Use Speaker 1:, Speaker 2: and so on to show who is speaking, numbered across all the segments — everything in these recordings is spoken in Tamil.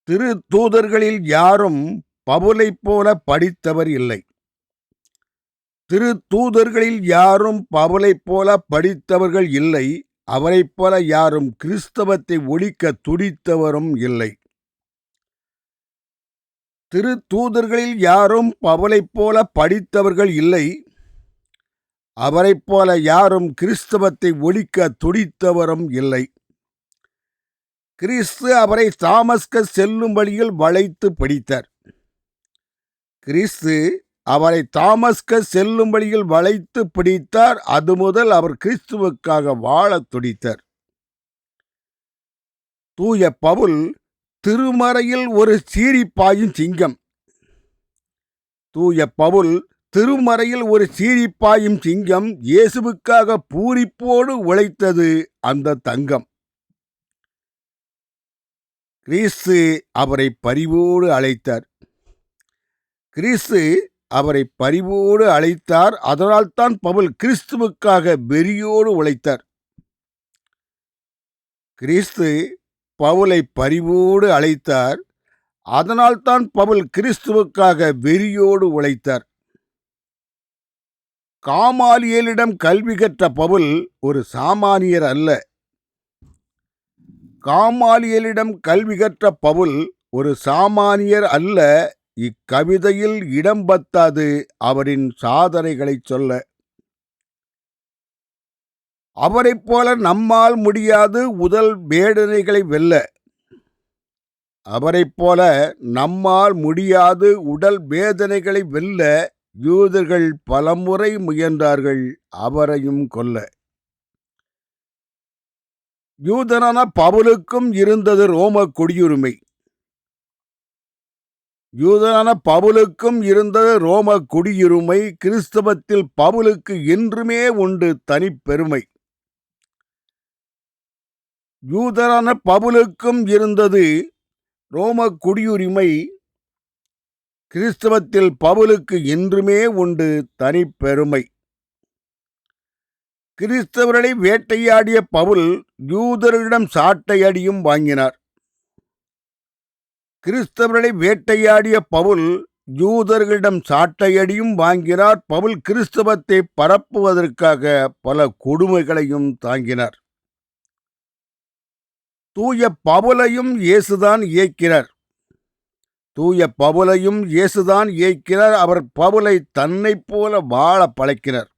Speaker 1: திருத்தூதர்களில் யாரும் பவுலைப் போல படித்தவர் இல்லை. திருத்தூதர்களில் யாரும் பவுலைப் போல படித்தவர்கள் இல்லை. அவரைப் போல யாரும் கிறிஸ்தவத்தை ஒழிக்க துடித்தவரும் இல்லை. திருத்தூதர்களில் யாரும் பவுலைப் போல படித்தவர்கள் இல்லை. அவரைப் போல யாரும் கிறிஸ்தவத்தை ஒழிக்க துடித்தவரும் இல்லை. கிறிஸ்து அவரை தாமஸ்கஸ் செல்லும் வழியில் வளைத்து பிடித்தார். கிறிஸ்து அவரை தாமஸ்கஸ் செல்லும் வழியில் வளைத்து பிடித்தார். அது முதல் அவர் கிறிஸ்துவுக்காக வாழத் துடித்தார். தூய பவுல் திருமறையில் ஒரு சீறிப்பாயும் சிங்கம். தூய பவுல் திருமறையில் ஒரு சீறிப்பாயும் சிங்கம். இயேசுவுக்காக பூரிப்போடு உழைத்தது அந்த தங்கம். கிறிஸ்து அவரை பரிவோடு அழைத்தார். கிறிஸ்து அவரை பரிவோடு அழைத்தார். அதனால்தான் பவுல் கிறிஸ்துவுக்காக வெறியோடு உழைத்தார். கிறிஸ்து பவுலை பரிவோடு அழைத்தார். அதனால்தான் பவுல் கிறிஸ்துவுக்காக வெறியோடு உழைத்தார். காமாலியலிடம் கல்வி கற்ற பவுல் ஒரு சாமானியர் அல்ல. காமாலியலிடம் கல்வி கற்ற பவுல் ஒரு சாமானியர் அல்ல. இக்கவிதையில் இடம் பத்தாது அவரின் சாதனைகளை சொல்ல. அவரைப் போல நம்மால் முடியாது உடல் வேதனைகளை வெல்ல. அவரைப் போல நம்மால் முடியாது உடல் வேதனைகளை வெல்ல. யூதர்கள் பலமுறை முயன்றார்கள் அவரையும் கொல்ல. யூதனான பவுலுக்கும் இருந்தது ரோம குடியுரிமை. யூதனான பவுலுக்கும் இருந்தது ரோம குடியுரிமை. கிறிஸ்தவத்தில் பவுலுக்கு என்றுமே உண்டு தனிப்பெருமை. யூதனான பவுலுக்கும் இருந்தது ரோம குடியுரிமை. கிறிஸ்தவத்தில் பவுலுக்கு என்றுமே உண்டு தனிப்பெருமை. கிறிஸ்தவர்களை வேட்டையாடிய பவுல் யூதர்களிடம் சாட்டையடியும் வாங்கினார். கிறிஸ்தவர்களை வேட்டையாடிய பவுல் யூதர்களிடம் சாட்டையடியும் வாங்கினார். பவுல் கிறிஸ்தவத்தை பரப்புவதற்காக பல கொடுமைகளையும் தாங்கினார். தூய பவுலையும் இயேசுதான் இயக்கினார். தூய பவுலையும் இயேசுதான் இயக்கினார். அவர் பவுலை தன்னைப் போல வாழ பழக்கினார்.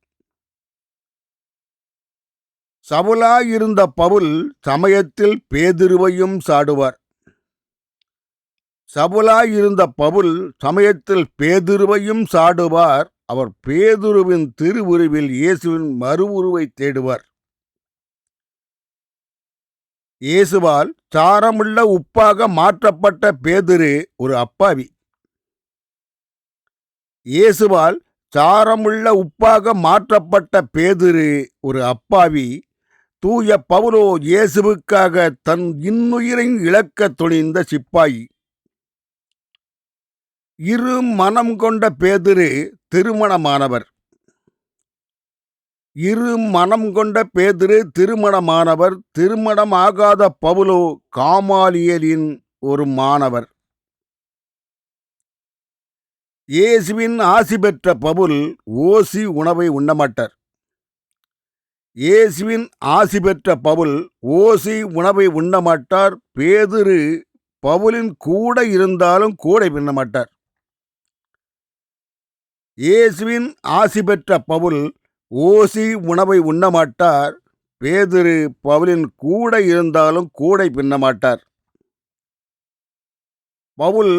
Speaker 1: சவுலாயிருந்த பவுல் சமயத்தில் பேதுருவையும் சாடுவார். சவுலாயிருந்த பவுல் சமயத்தில் பேதுருவையும் சாடுவார். அவர் பேதுருவின் திருவுருவில் இயேசுவின் மறுவுருவை தேடுவார். இயேசுவால் சாரமுள்ள உப்பாக மாற்றப்பட்ட பேதுரு ஒரு அப்பாவி. இயேசுவால் சாரமுள்ள உப்பாக மாற்றப்பட்ட பேதுரு ஒரு அப்பாவி. தூய பவுலோ இயேசுவுக்காக தன் இன்னுயிரை இழக்க துணிந்த சிப்பாயி. இரு மனம் கொண்ட பேதுரு திருமணமானவர். இரு மனம் கொண்ட பேதுரு திருமணமானவர். திருமணமாகாத பவுலோ காமாலியலின் ஒரு மாணவர். இயேசுவின் ஆசி பெற்ற பவுல் ஓசி உணவை உண்ணமாட்டார். இயேசுவின் ஆசி பெற்ற பவுல் ஓசி உணவை உண்ணமாட்டார். பேதுரு பவுலின் கூட இருந்தாலும் கூடை பின்னமாட்டார். இயேசுவின் ஆசி பெற்ற பவுல் ஓசி உணவை உண்ணமாட்டார். பேதுரு பவுலின் கூட இருந்தாலும் கூடை பின்னமாட்டார். பவுல்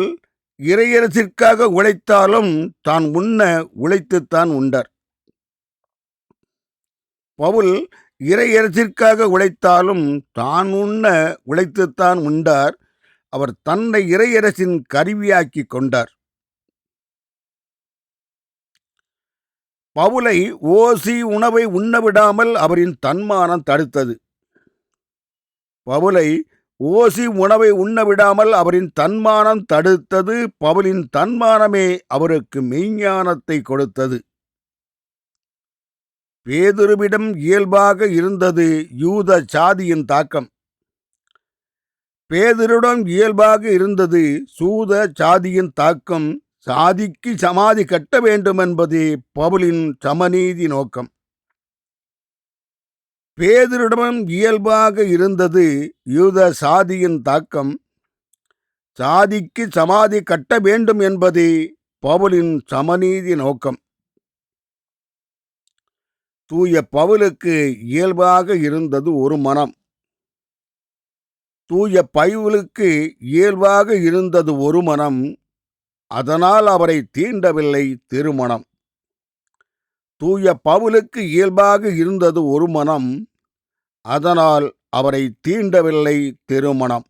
Speaker 1: இறையரசிற்காக உழைத்தாலும் தான் உண்ண உழைத்துத்தான் உண்டார். பவுல் இறையரசிற்காக உழைத்தாலும் தான் உண்ண உழைத்துத்தான் உண்டார். அவர் தன்னை இறையரசின் கருவியாக்கி கொண்டார். பவுலை ஓசி உணவை உண்ணவிடாமல் அவரின் தன்மானம் தடுத்தது. பவுலை ஓசி உணவை உண்ணவிடாமல் அவரின் தன்மானம் தடுத்தது. பவுலின் தன்மானமே அவருக்கு மெய்ஞானத்தை கொடுத்தது. பேதுருவிடம் இயல்பாக இருந்தது யூத சாதியின் தாக்கம். பேதுருவிடம் இயல்பாக இருந்தது சூத சாதியின் தாக்கம். சாதிக்கு சமாதி கட்ட வேண்டும் என்பதே பவுலின் சமநீதி நோக்கம். பேதுருவிடம் இயல்பாக இருந்தது யூத சாதியின் தாக்கம். சாதிக்கு சமாதி கட்ட வேண்டும் என்பதே பவுலின் சமநீதி நோக்கம். தூய பவுலுக்கு இயல்பாக இருந்தது ஒரு மனம். தூய பவுலுக்கு இயல்பாக இருந்தது ஒரு மனம். அதனால் அவரை தீண்டவில்லை திருமணம். தூய பவுலுக்கு இயல்பாக இருந்தது ஒரு மனம். அதனால் அவரை தீண்டவில்லை திருமணம்.